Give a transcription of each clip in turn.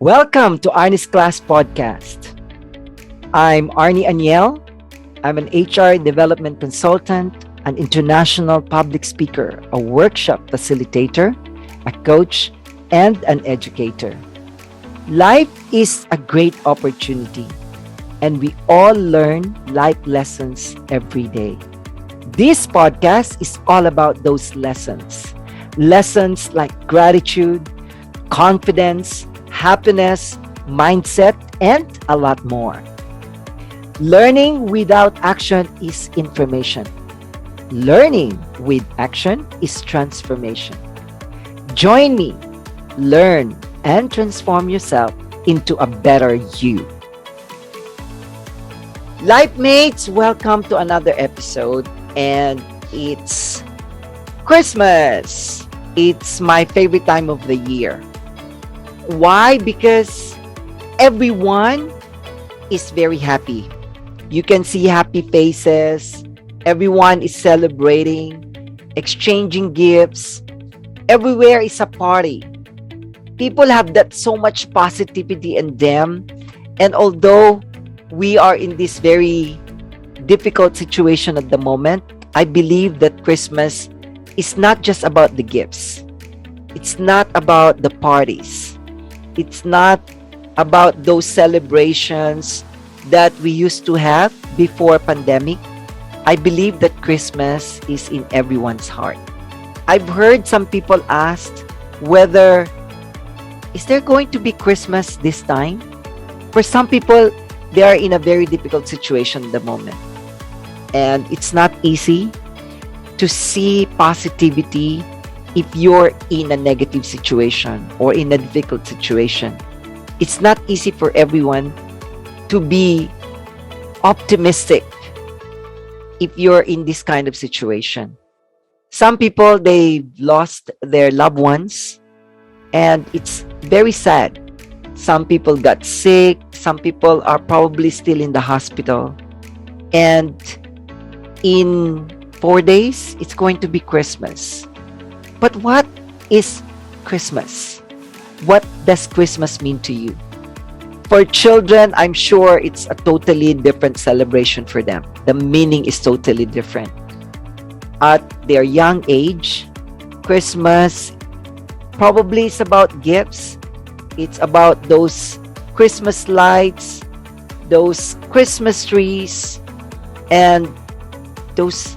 Welcome to Arnie's Class Podcast. I'm Arnie Aniel. I'm an HR development consultant, an international public speaker, a workshop facilitator, a coach, and an educator. Life is a great opportunity, and we all learn life lessons every day. This podcast is all about those lessons. Lessons like gratitude, confidence, happiness, mindset, and a lot more. Learning without action is information. Learning with action is transformation. Join me, learn, and transform yourself into a better you. Life mates, welcome to another episode, and it's Christmas. It's my favorite time of the year. Why? Because everyone is very happy. You can see happy faces. Everyone is celebrating, exchanging gifts. Everywhere is a party. People have that so much positivity in them. And although we are in this very difficult situation at the moment, I believe that Christmas is not just about the gifts. It's not about the parties. It's not about those celebrations that we used to have before pandemic. I believe that Christmas is in everyone's heart. I've heard some people ask whether is there going to be Christmas this time? For some people, they are in a very difficult situation at the moment. And it's not easy to see positivity if you're in a negative situation or in a difficult situation. It's not easy for everyone to be optimistic if you're in this kind of situation. Some people, they've lost their loved ones and it's very sad. Some people got sick. Some people are probably still in the hospital. And in 4 days, it's going to be Christmas. But what is Christmas? What does Christmas mean to you? For children, I'm sure it's a totally different celebration for them. The meaning is totally different. At their young age, Christmas probably is about gifts. It's about those Christmas lights, those Christmas trees, and those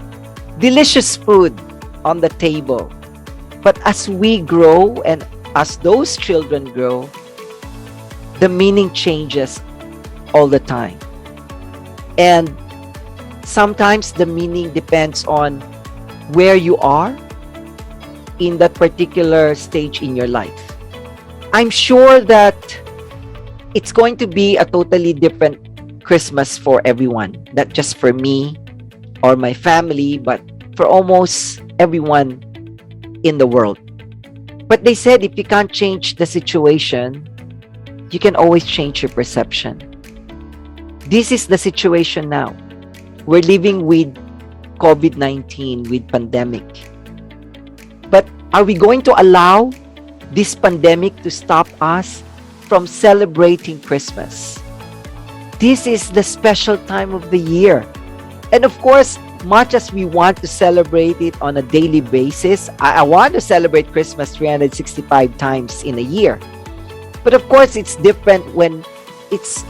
delicious food on the table. But as we grow and as those children grow, the meaning changes all the time. And sometimes the meaning depends on where you are in that particular stage in your life. I'm sure that it's going to be a totally different Christmas for everyone, not just for me or my family, but for almost everyone in the world. But they said if you can't change the situation, you can always change your perception. This is the situation now. We're living with COVID-19, with pandemic. But are we going to allow this pandemic to stop us from celebrating Christmas? This is the special time of the year. And of course, much as we want to celebrate it on a daily basis, I want to celebrate Christmas 365 times in a year. But of course, it's different when it's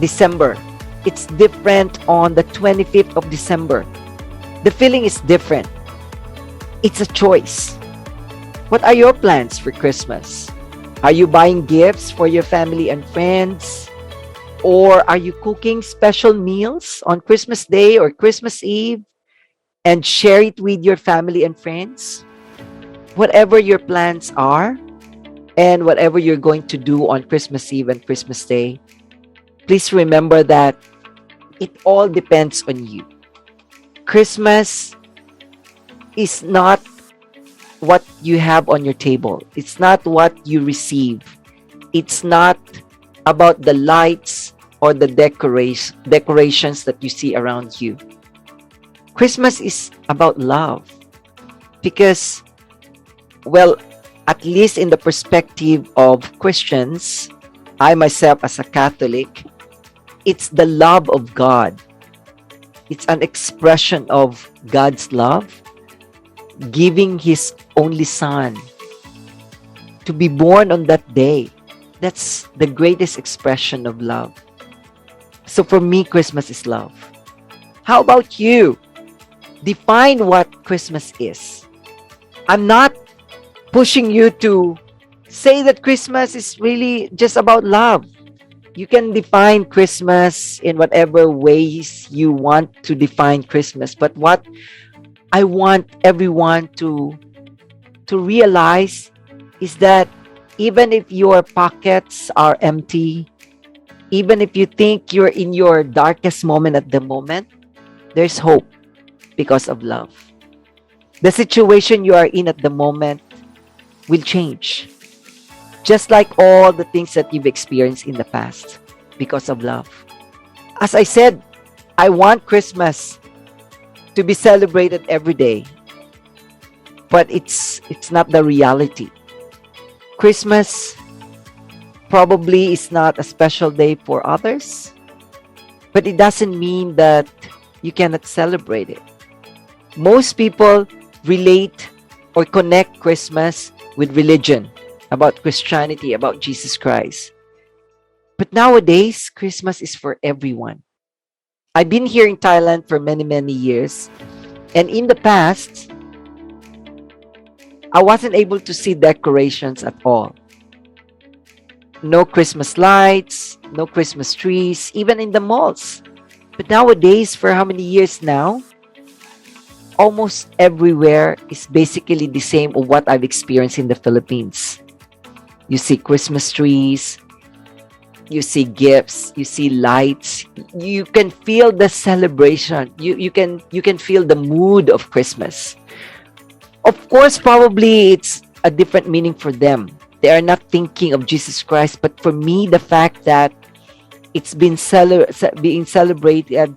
December. It's different on the 25th of December. The feeling is different. It's a choice. What are your plans for Christmas? Are you buying gifts for your family and friends? Or are you cooking special meals on Christmas Day or Christmas Eve and share it with your family and friends? Whatever your plans are and whatever you're going to do on Christmas Eve and Christmas Day, please remember that it all depends on you. Christmas is not what you have on your table. It's not what you receive. It's not about the lights or the decorations that you see around you. Christmas is about love because, well, at least in the perspective of Christians, I myself, as a Catholic, it's the love of God. It's an expression of God's love, giving His only Son to be born on that day. That's the greatest expression of love. So for me, Christmas is love. How about you? Define what Christmas is. I'm not pushing you to say that Christmas is really just about love. You can define Christmas in whatever ways you want to define Christmas. But what I want everyone to realize is that even if your pockets are empty, even if you think you're in your darkest moment at the moment, there's hope because of love. The situation you are in at the moment will change. Just like all the things that you've experienced in the past because of love. As I said, I want Christmas to be celebrated every day. But it's not the reality. Christmas probably is not a special day for others, but it doesn't mean that you cannot celebrate it. Most people relate or connect Christmas with religion, about Christianity, about Jesus Christ. But nowadays, Christmas is for everyone. I've been here in Thailand for many, many years. And in the past, I wasn't able to see decorations at all. No Christmas lights, no Christmas trees, even in the malls. But nowadays, for how many years now, almost everywhere is basically the same of what I've experienced in the Philippines. You see Christmas trees, you see gifts, you see lights. You can feel the celebration. You can feel the mood of Christmas. Of course, probably it's a different meaning for them. They are not thinking of Jesus Christ. But for me, the fact that it's been being celebrated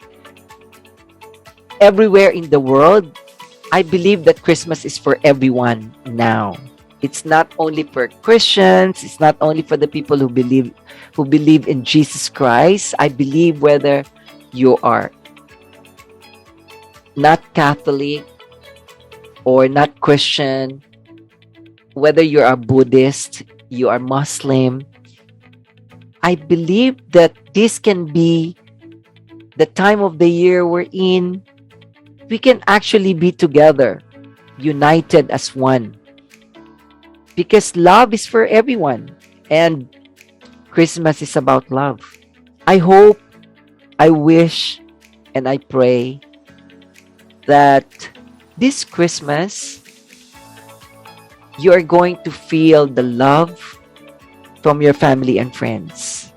everywhere in the world, I believe that Christmas is for everyone now. It's not only for Christians. It's not only for the people who believe in Jesus Christ. I believe whether you are not Catholic or not Christian, whether you're a Buddhist, you are Muslim, I believe that this can be the time of the year we're in. We can actually be together, united as one. Because love is for everyone. And Christmas is about love. I hope, I wish, and I pray that this Christmas, you are going to feel the love from your family and friends.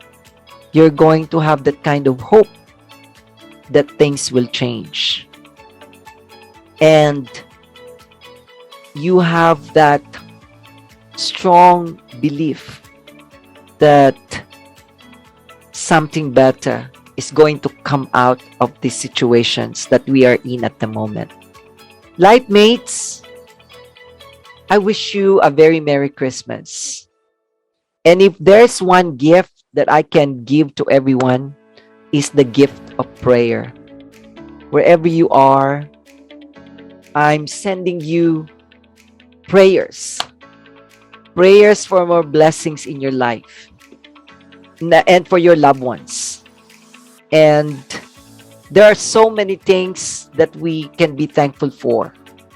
You're going to have that kind of hope that things will change. And you have that strong belief that something better is going to come out of these situations that we are in at the moment. Life mates, I wish you a very Merry Christmas. And if there's one gift that I can give to everyone, is the gift of prayer. Wherever you are, I'm sending you prayers. Prayers for more blessings in your life and for your loved ones. And there are so many things that we can be thankful for.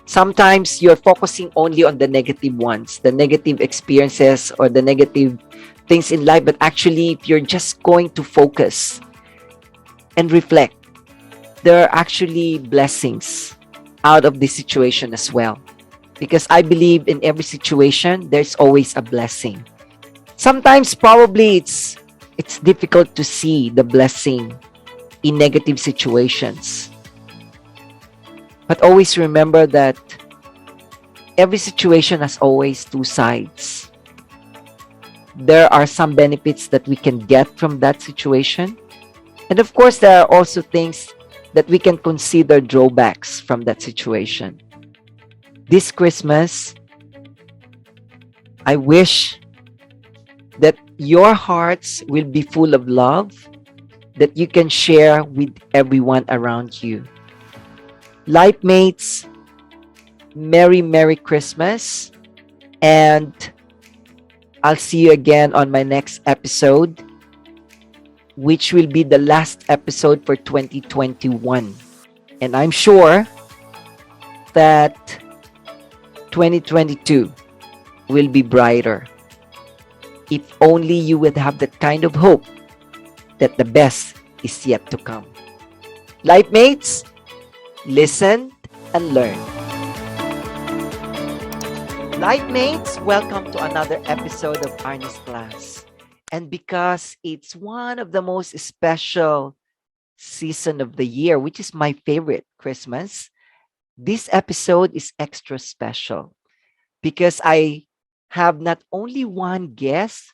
Sometimes you're focusing only on the negative ones, the negative experiences or the negative things in life. But actually, if you're just going to focus and reflect, there are actually blessings out of this situation as well. Because I believe in every situation, there's always a blessing. Sometimes probably it's difficult to see the blessing in negative situations. But always remember that every situation has always two sides. There are some benefits that we can get from that situation. And of course, there are also things that we can consider drawbacks from that situation. This Christmas, I wish that your hearts will be full of love that you can share with everyone around you. Life mates, Merry Christmas. And I'll see you again on my next episode, which will be the last episode for 2021. And I'm sure that 2022 will be brighter. If only you would have that kind of hope that the best is yet to come. Life mates, listen and learn. Life mates, welcome to another episode of Arnie's Class. And because it's one of the most special season of the year, which is my favorite, Christmas, this episode is extra special because I have not only one guest,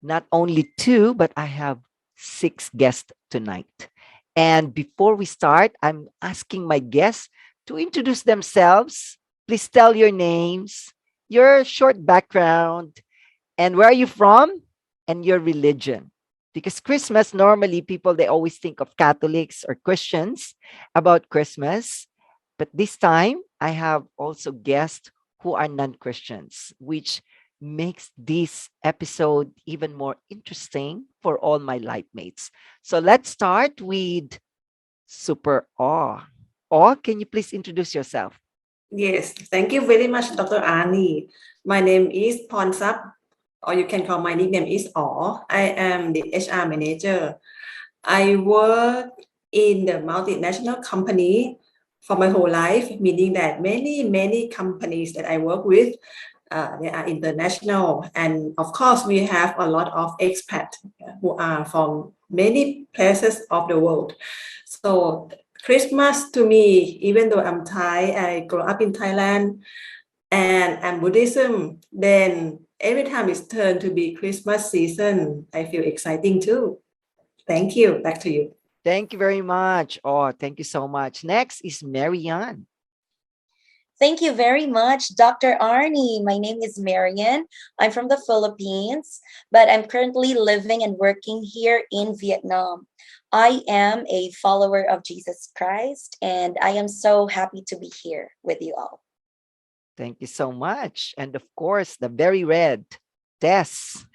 not only two, but I have six guests tonight. And before we start, I'm asking my guests to introduce themselves. Please tell your names, your short background, and where are you from, and your religion. Because Christmas, normally people, they always think of Catholics or Christians about Christmas. But this time, I have also guests who are non-Christians, which makes this episode even more interesting for all my life mates. So let's start with Super Awe. Awe, can you please introduce yourself? Yes, thank you very much, Dr. Ani. My name is Pornsap, or you can call my nickname is Aw. I am the HR manager. I work in the multinational company for my whole life, meaning that many companies that I work with, they are international. And of course, we have a lot of expats who are from many places of the world. So Christmas to me, even though I'm Thai, I grew up in Thailand and I'm Buddhism, then every time it's turned to be Christmas season, I feel exciting too. Thank you. Back to you. Thank you very much. Oh, thank you so much. Next is Marianne. Thank you very much, Dr. Arnie. My name is Merianne. I'm from the Philippines, but I'm currently living and working here in Vietnam. I am a follower of Jesus Christ, and I am so happy to be here with you all. Thank you so much. And of course, the very red, Tess.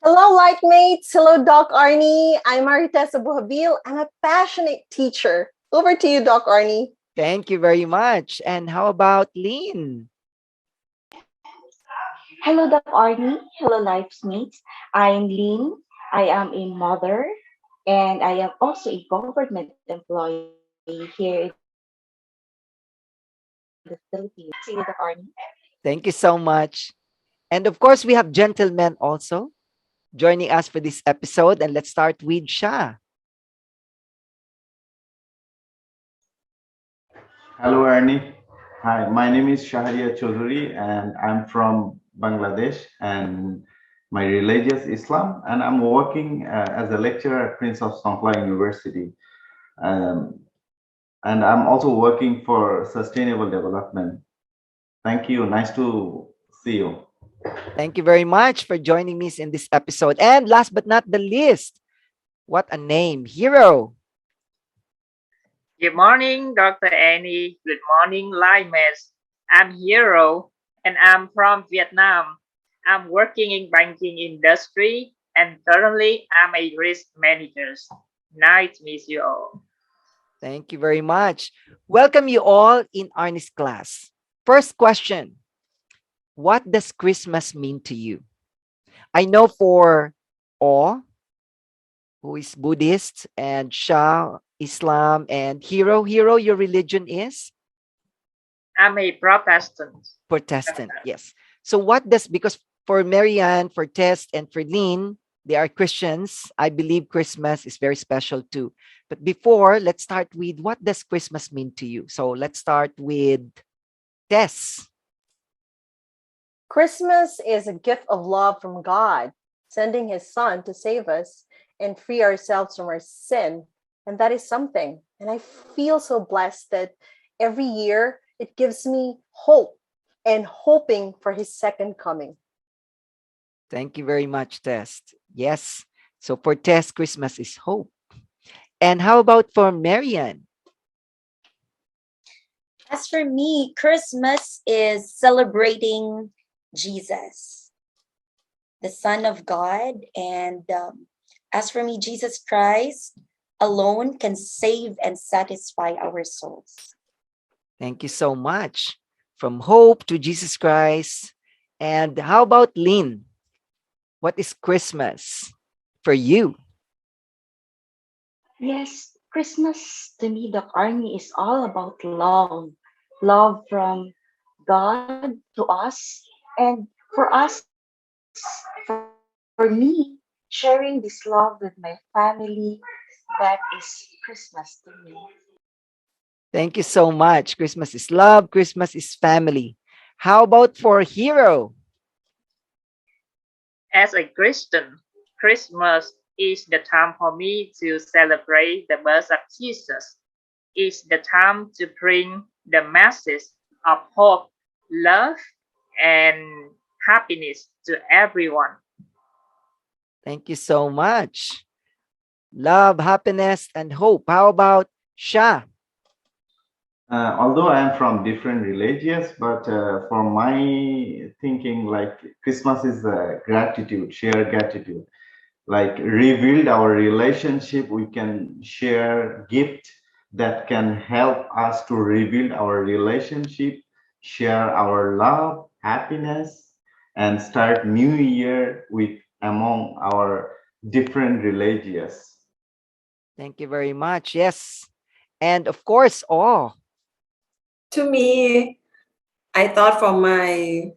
Hello, like mates. Hello, Doc Arnie. I'm Maritess L. Habil. I'm a passionate teacher. Over to you, Doc Arnie. Thank you very much. And how about Lynn? Hello, Doc Arnie. Hello, Life's Mates. I'm Lynn. I am a mother, and I am also a government employee here in the Philippines. See you, Doc Arnie. Thank you so much. And of course, we have gentlemen also joining us for this episode. And let's start with Shah. Hello, Ernie. Hi, my name is Shahariar Chowdhury, and I'm from Bangladesh, and my religious Islam, and I'm working as a lecturer at Prince of Songkhla University. Um, and I'm also working for sustainable development. Thank you. Nice to see you. Thank you very much for joining me in this episode. And last but not the least, what a name, Hero. Good morning, Dr. Annie. Good morning, Limes. I'm Hero and I'm from Vietnam. I'm working in banking industry and currently I'm a risk manager. Nice to meet you all. Thank you very much. Welcome you all in Arnie's class. First question. What does Christmas mean to you? I know for Awe, who is Buddhist, and Shah, Islam, and Hero, your religion is? I'm a Protestant. Protestant, yes. So what does, because for Marianne, for Tess, and for Lynn, they are Christians. I believe Christmas is very special too. But before, let's start with what does Christmas mean to you? So let's start with Tess. Christmas is a gift of love from God, sending his son to save us and free ourselves from our sin. And that is something. And I feel so blessed that every year it gives me hope and hoping for his second coming. Thank you very much, Tess. Yes. So for Tess, Christmas is hope. And how about for Marianne? As for me, Christmas is celebrating Jesus, the Son of God. And as for me, Jesus Christ alone can save and satisfy our souls. Thank you so much. From hope to Jesus Christ. And how about Lynn? What is Christmas for you? Yes, Christmas to me, the army is all about love. Love from God to us. And for us, for me, sharing this love with my family, that is Christmas to me. Thank you so much. Christmas is love, Christmas is family. How about for Hero? As a Christian, Christmas is the time for me to celebrate the birth of Jesus. It's the time to bring the message of hope, love, and happiness to everyone. Thank you so much. Love, happiness, and hope. How about Sha? Although I am from different religions, but for my thinking, like Christmas is gratitude, shared gratitude. Like rebuild our relationship, we can share gift that can help us to rebuild our relationship, share our love, happiness, and start new year with among our different religions. Thank you very much. Yes. And of course, all. To me, I thought from my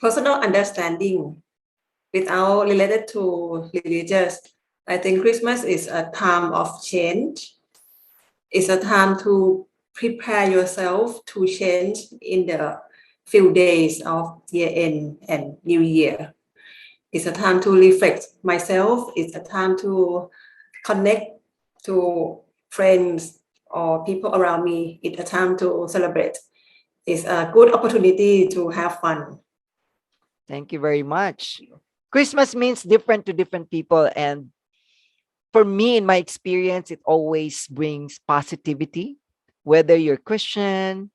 personal understanding, without related to religious, I think Christmas is a time of change. It's a time to prepare yourself to change in the few days of year end and new year. It's a time to reflect myself. It's a time to connect to friends or people around me. It's a time to celebrate. It's a good opportunity to have fun. Thank you very much. Christmas means different to different people. And for me, in my experience, it always brings positivity. Whether you're Christian,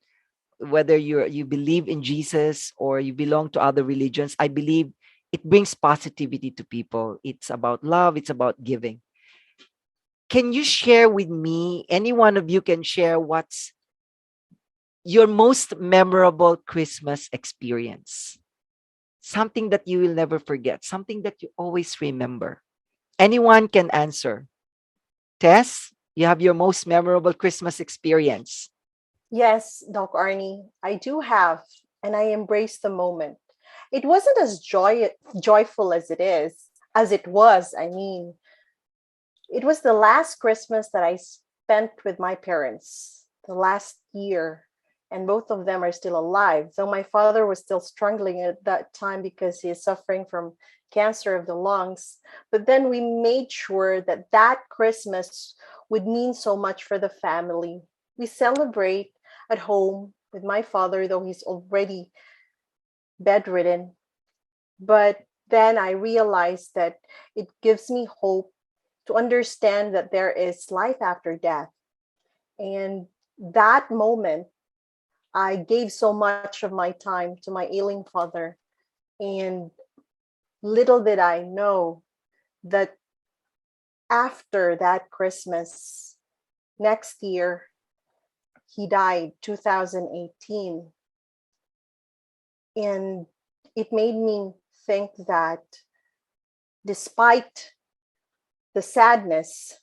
whether you believe in Jesus or you belong to other religions, I believe it brings positivity to people. It's about love, it's about giving. Can you share with me, any one of you can share what's your most memorable Christmas experience? Something that you will never forget, something that you always remember. Anyone can answer. Tess, you have your most memorable Christmas experience. Yes, Doc Arnie, I do have, and I embrace the moment. It wasn't as joyful as it was. I mean, it was the last Christmas that I spent with my parents, the last year, and both of them are still alive. Though my father was still struggling at that time because he is suffering from cancer of the lungs. But then we made sure that that Christmas would mean so much for the family. We celebrate at home with my father, though he's already bedridden. But then I realized that it gives me hope to understand that there is life after death. And that moment, I gave so much of my time to my ailing father. And little did I know that after that Christmas, next year, he died 2018. And it made me think that despite the sadness,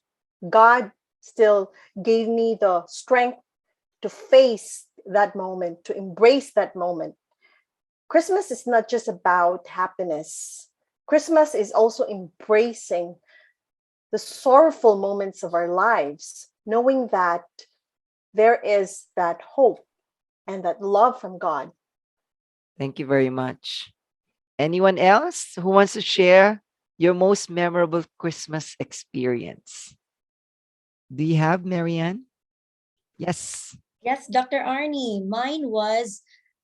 God still gave me the strength to face that moment, to embrace that moment. Christmas is not just about happiness. Christmas is also embracing the sorrowful moments of our lives, knowing that there is that hope and that love from God. Thank you very much. Anyone else who wants to share your most memorable Christmas experience? Do you have, Marianne? Yes. Yes, Dr. Arnie, mine was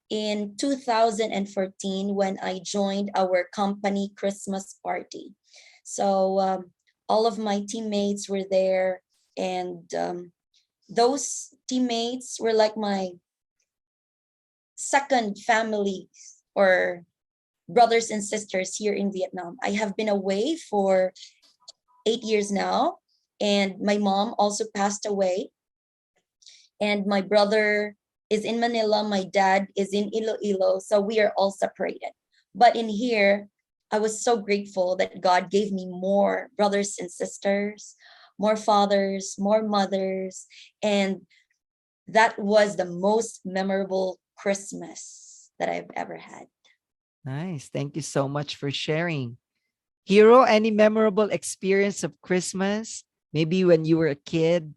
in 2014 when I joined our company Christmas party. So all of my teammates were there, and those teammates were like my second family or brothers and sisters here in Vietnam. I have been away for 8 years now, and my mom also passed away. And my brother is in Manila, my dad is in Iloilo, so we are all separated. But in here, I was so grateful that God gave me more brothers and sisters, more fathers, more mothers, and that was the most memorable Christmas that I've ever had. Nice. Thank you so much for sharing. Hero, any memorable experience of Christmas? Maybe when you were a kid?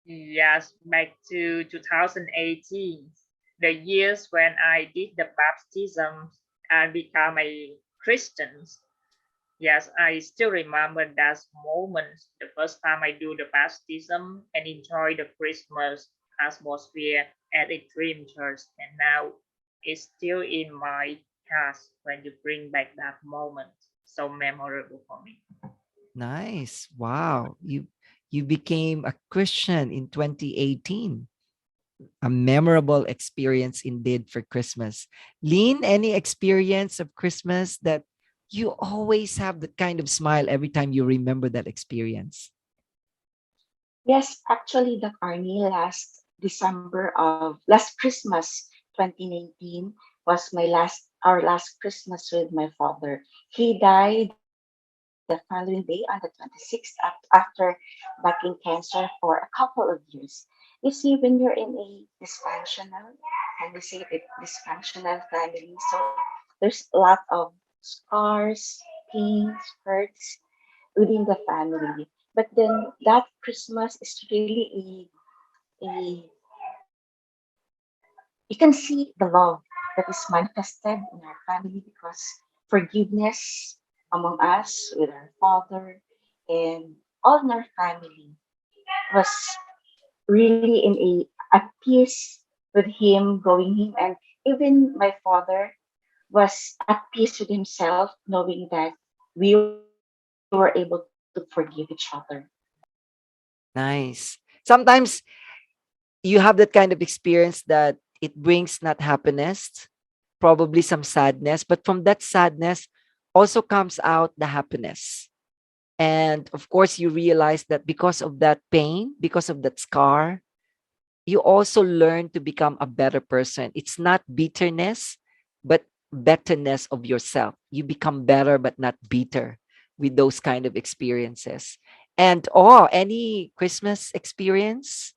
Yes, back to 2018, the years when I did the baptism and become a Christian. Yes, I still remember that moment, the first time I do the baptism and enjoy the Christmas atmosphere at a dream church. And now it's still in my heart when you bring back that moment. So memorable for me. Nice. Wow. You became a Christian in 2018. A memorable experience indeed for Christmas. Lynn, any experience of Christmas that you always have that kind of smile every time you remember that experience? Yes, actually, the Arnie last Christmas 2019 was our last Christmas with my father. He died the following day on the 26th after battling cancer for a couple of years. You see, when you're in a dysfunctional, can we say it, dysfunctional family, so there's a lot of scars, pains, hurts within the family. But then that Christmas is really a you can see the love that is manifested in our family because forgiveness among us with our father and all in our family was really in at peace with him going him, and even my father was at peace with himself knowing that we were able to forgive each other. Nice. Sometimes you have that kind of experience that it brings not happiness, probably some sadness, but from that sadness also comes out the happiness. And of course, you realize that because of that pain, because of that scar, you also learn to become a better person. It's not bitterness, but betterness of yourself. You become better, but not bitter with those kind of experiences. And any Christmas experience?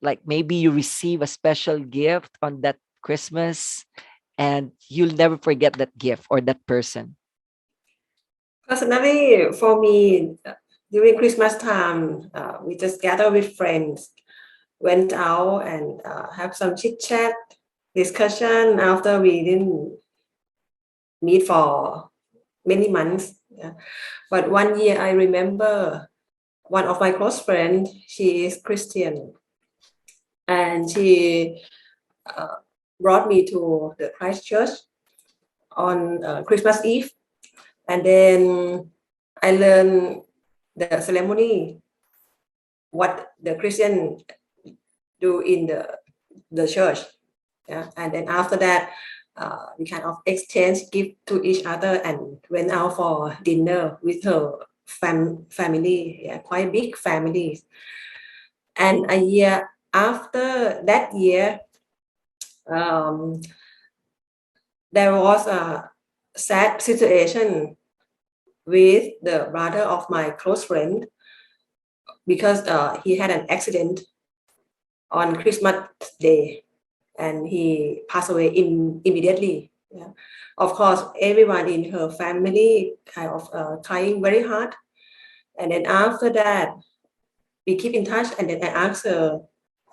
Like maybe you receive a special gift on that Christmas and you'll never forget that gift or that person. Personally, for me, during Christmas time, we just gather with friends, went out and have some chit chat, discussion after we didn't meet for many months. Yeah. But one year I remember one of my close friends, she is Christian, and she uh, brought me to the Christ Church on Christmas Eve, and then I learned the ceremony, what the Christian do in the church. Yeah. And then after that, we kind of exchange gift to each other and went out for dinner with her family, yeah, quite big family. And a year after that year, um, there was a sad situation with the brother of my close friend because he had an accident on Christmas Day and he passed away immediately. Yeah. Of course, everyone in her family kind of trying very hard. And then after that, we keep in touch. And then I asked her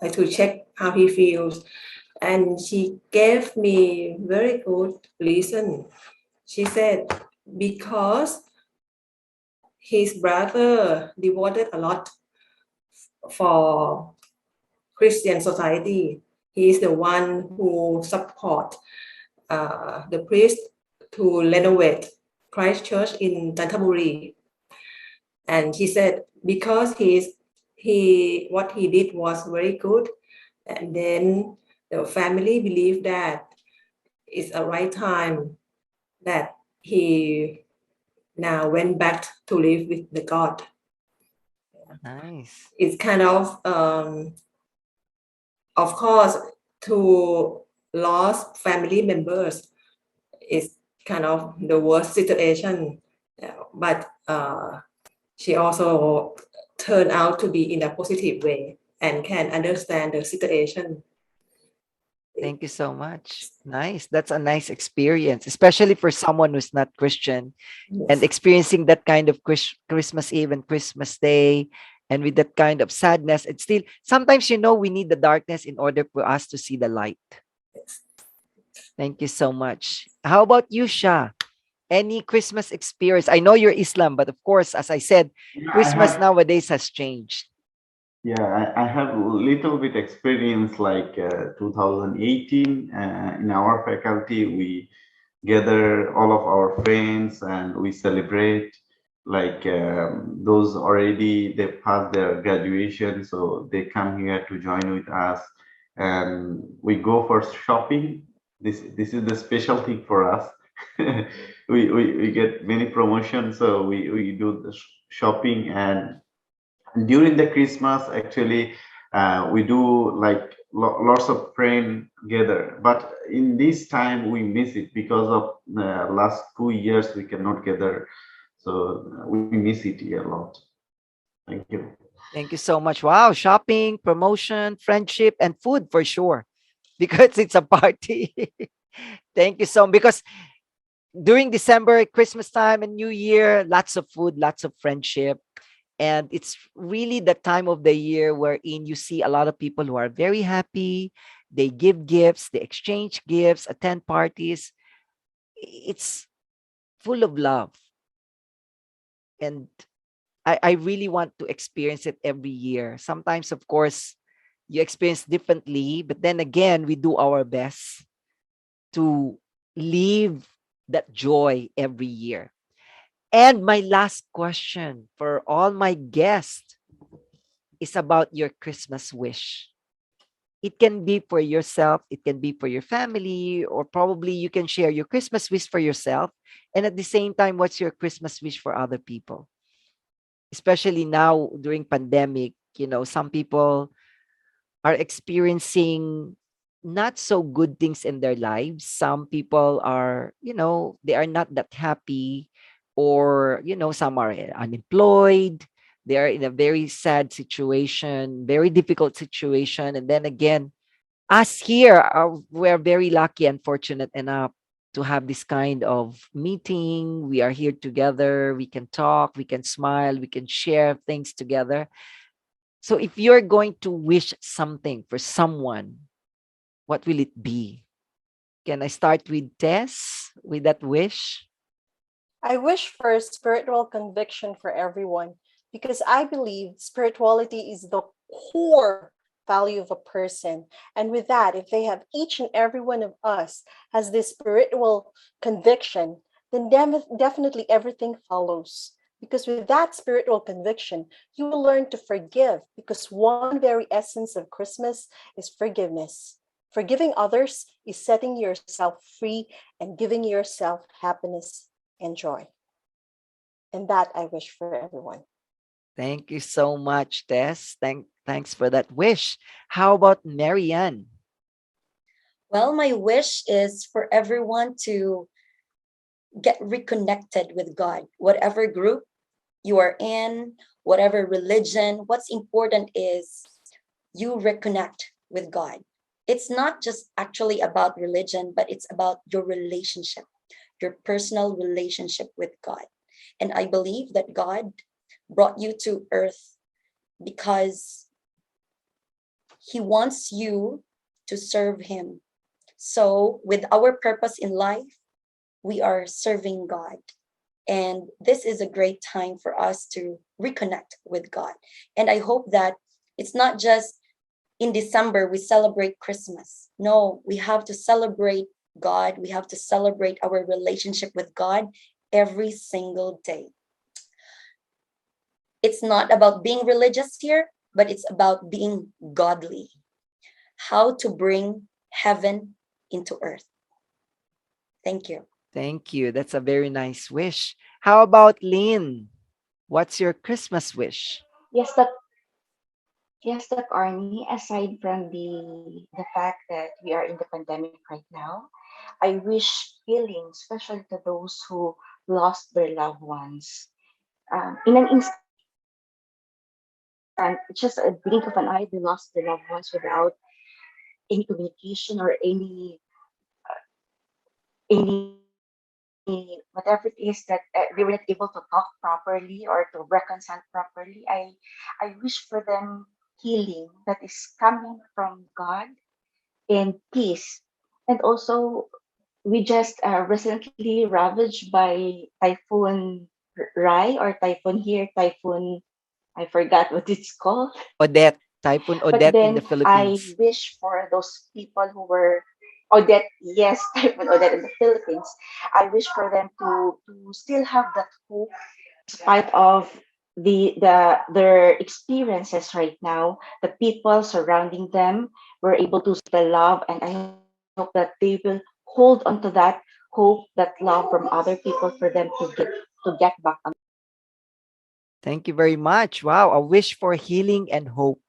to check how he feels. And she gave me very good reason. She said, because his brother devoted a lot for Christian society. he is the one who support the priest to renovate Christ Church in Chantaburi. And he said because what he did was very good, and then the family believed that it's a right time that he now went back to live with the God. Nice. It's kind of course, to lost family members is kind of the worst situation, but she also turned out to be in a positive way and can understand the situation. Thank you so much. Nice. That's a nice experience, especially for someone who's not Christian and experiencing that kind of Christmas Eve and Christmas Day, and with that kind of sadness. It's still sometimes, we need the darkness in order for us to see the light. Thank you so much. How about you, Shah? Any Christmas experience? I know you're Islam, but of course, as I said, Yeah, Christmas nowadays has changed. I have a little bit experience like 2018 in our faculty. We gather all of our friends and we celebrate like those already they passed their graduation, so they come here to join with us and we go for shopping. This is the special thing for us. We get many promotions, so we do the shopping. And during the Christmas, actually, we do like lots of friends gather. But in this time, we miss it because of the last 2 years we cannot gather. So we miss it a lot. Thank you. Thank you so much. Wow, shopping, promotion, friendship, and food for sure, because it's a party. Thank you so much. Because during December, Christmas time, and New Year, lots of food, lots of friendship. And it's really the time of the year wherein you see a lot of people who are very happy. They give gifts, they exchange gifts, attend parties. It's full of love. And I really want to experience it every year. Sometimes, of course, you experience differently, but then again, we do our best to live that joy every year. And my last question for all my guests is about your Christmas wish. It can be for yourself, it can be for your family, or probably you can share your Christmas wish for yourself. And at the same time, what's your Christmas wish for other people? Especially now during pandemic, some people are experiencing not so good things in their lives. Some people are, they are not that happy, or, some are unemployed. They are in a very sad situation, very difficult situation. And then again, us here, we're very lucky and fortunate enough to have this kind of meeting. We are here together. We can talk, we can smile, we can share things together. So if you're going to wish something for someone, what will it be? Can I start with Tess with that wish? I wish for spiritual conviction for everyone because I believe spirituality is the core value of a person. And with that, if they have each and every one of us has this spiritual conviction, then definitely everything follows. Because with that spiritual conviction, you will learn to forgive because one very essence of Christmas is forgiveness. Forgiving others is setting yourself free and giving yourself happiness and joy. And that I wish for everyone. Thank you so much, Tess. Thanks for that wish. How about Merianne? Well, my wish is for everyone to get reconnected with God. Whatever group you are in, whatever religion, what's important is you reconnect with God. It's not just actually about religion, but it's about your relationship, your personal relationship with God. And I believe that God brought you to earth because he wants you to serve him. So with our purpose in life, we are serving God. And this is a great time for us to reconnect with God. And I hope that it's not just in December we celebrate Christmas. No, we have to celebrate God. We have to celebrate our relationship with God every single day. It's not about being religious here, but it's about being godly. How to bring heaven into earth. Thank you. Thank you. That's a very nice wish. How about Lynn? What's your Christmas wish? Yes, that yes, that Army, aside from the fact that we are in the pandemic right now, I wish healing, especially to those who lost their loved ones. In an instant, just a blink of an eye, they lost their loved ones without any communication or any whatever it is that they were not able to talk properly or to reconcile properly. I wish for them healing that is coming from God and peace. And also, we just recently ravaged by Typhoon Rai or Typhoon here, Typhoon, I forgot what it's called. Odette, Typhoon But Odette in the then I Philippines. wish for those people who were Odette, yes, Typhoon Odette in the Philippines. I wish for them to still have that hope spite of their experiences right now. The people surrounding them were able to still love, and I hope that they will hold on to that hope, that love from other people for them to get back on. Thank you very much. Wow, a wish for healing and hope.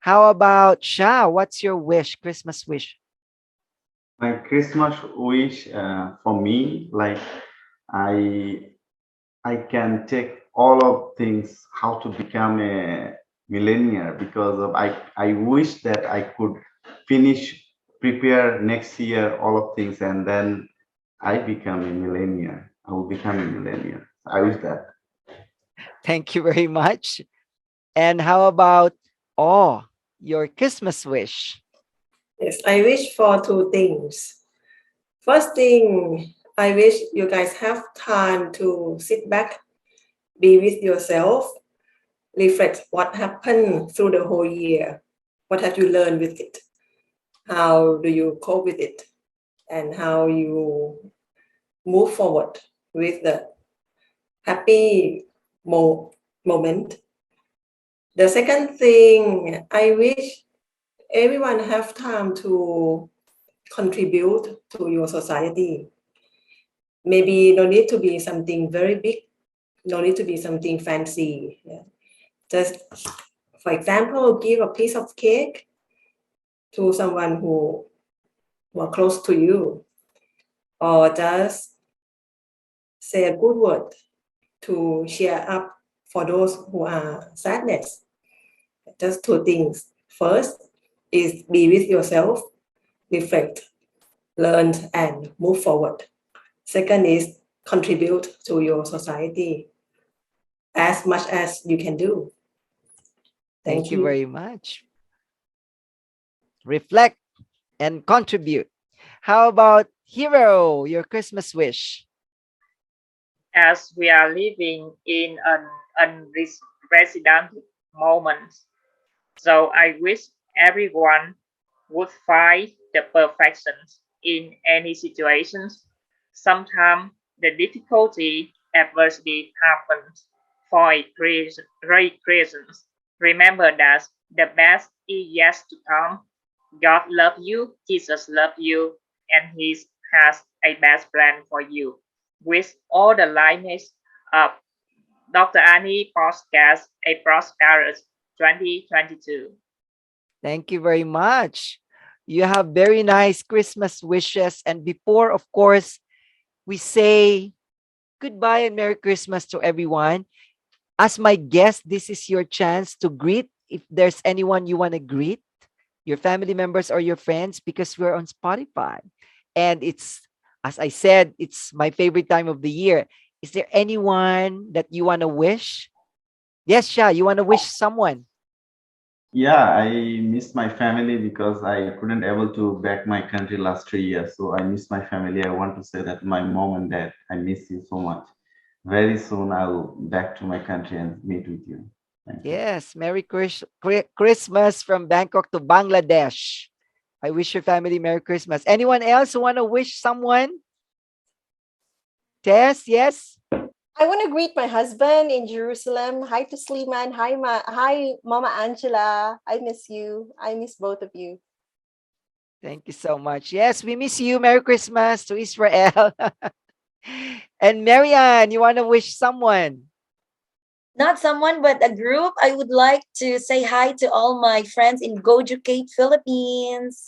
How about Sha? What's your wish, Christmas wish? My Christmas wish for me, like I I can take all of things how to become a millionaire because of I wish that I could finish prepare next year all of things and then I become a millionaire. I will become a millionaire. I wish that. Thank you very much. And how about your Christmas wish? Yes, I wish for two things. First thing, I wish you guys have time to sit back, be with yourself, reflect what happened through the whole year. What have you learned with it? How do you cope with it? And how you move forward with the happy moment. The second thing, I wish everyone have time to contribute to your society. Maybe no need to be something very big, no need to be something fancy. Yeah. Just, for example, give a piece of cake to someone who are close to you, or just say a good word to cheer up for those who are sadness. Just two things. First is be with yourself, reflect, learn, and move forward. Second is contribute to your society as much as you can do. Thank Thank you you. very much. Reflect and contribute. How about Hero, your Christmas wish? As we are living in an unprecedented moment, so I wish everyone would find the perfection in any situations. Sometimes the difficulty, adversity happens for great reasons. Remember that the best is yet to come. God loves you, Jesus loves you, and He has a best plan for you. With all the likeness of Dr. Annie podcast, a prosperous 2022. Thank you very much. You have very nice Christmas wishes. And before, of course, we say goodbye and Merry Christmas to everyone. As my guest, this is your chance to greet if there's anyone you want to greet, your family members or your friends, because we're on Spotify. And it's, as I said, it's my favorite time of the year. Is there anyone that you want to wish? Yes, Sha, you want to wish someone? Yeah, I miss my family because I couldn't able to back my country last 3 years. So I miss my family. I want to say that my mom and dad, I miss you so much. Very soon I'll back to my country and meet with you. Thank you. Yes, Christmas from Bangkok to Bangladesh. I wish your family Merry Christmas. Anyone else who want to wish someone? Tess, yes? I want to greet my husband in Jerusalem. Hi to Sliman. Hi, Mama Angela. I miss you. I miss both of you. Thank you so much. Yes, we miss you. Merry Christmas to Israel. And Marianne, you want to wish someone? Not someone, but a group. I would like to say hi to all my friends in Gojucate, Philippines.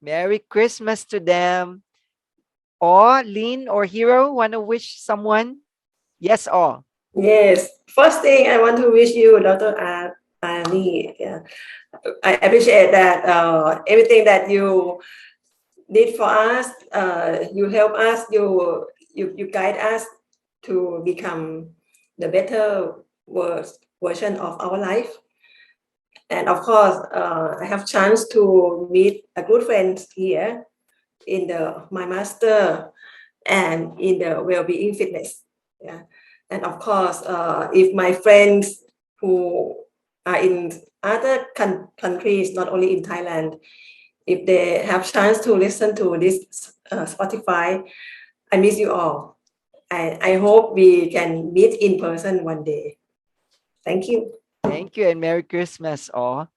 Merry Christmas to them. Or Lynn or Hero, want to wish someone? Yes, or. Yes. First thing I want to wish you, Dr. Ani. Yeah. I appreciate that everything that you did for us. You help us. You guide us to become the better version of our life. And of course, I have chance to meet a good friend here in the my master and in the well-being fitness. Yeah. And of course, if my friends who are in other countries, not only in Thailand, if they have chance to listen to this Spotify, I miss you all. I hope we can meet in person one day. Thank you. Thank you and Merry Christmas, all.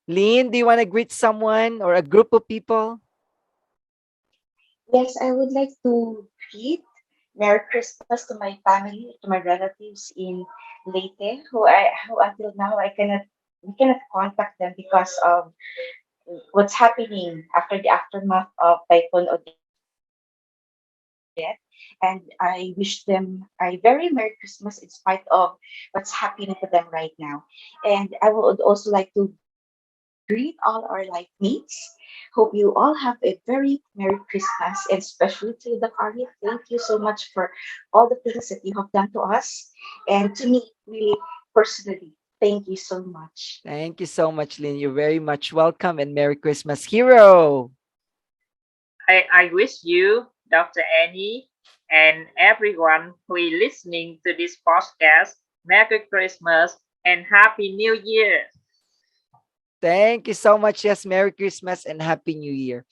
Lynn, do you want to greet someone or a group of people? Yes, I would like to greet Merry Christmas to my family, to my relatives in Leyte, who until now I cannot we cannot contact them because of what's happening after the aftermath of Typhoon Odette. And I wish them a very Merry Christmas in spite of what's happening to them right now. And I would also like to greet all our life mates. Hope you all have a very Merry Christmas, and especially to you, Dr. Arya. Thank you so much for all the things that you have done to us and to me, really personally. Thank you so much. Thank you so much, Lynn. You're very much welcome and Merry Christmas, Hero. I wish you, Dr. Annie, and everyone who is listening to this podcast, Merry Christmas and Happy New Year. Thank you so much. Yes, Merry Christmas and Happy New Year.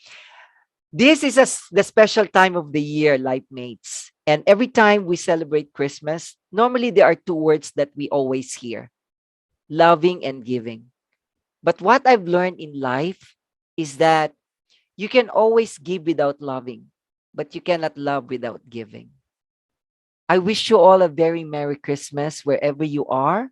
This is the special time of the year, life mates. And every time we celebrate Christmas, normally there are two words that we always hear: loving and giving. But what I've learned in life is that you can always give without loving, but you cannot love without giving. I wish you all a very Merry Christmas wherever you are,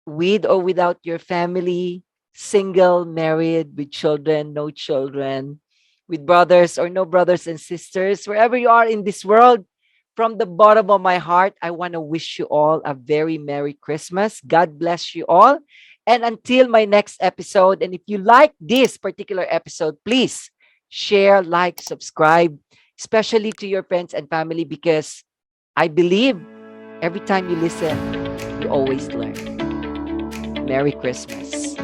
with or without your family, single, married, with children, no children, with brothers or no brothers and sisters, wherever you are in this world. From the bottom of my heart, I want to wish you all a very Merry Christmas. God bless you all. And until my next episode, and if you like this particular episode, please share, like, subscribe, especially to your friends and family, because I believe every time you listen, you always learn. Merry Christmas.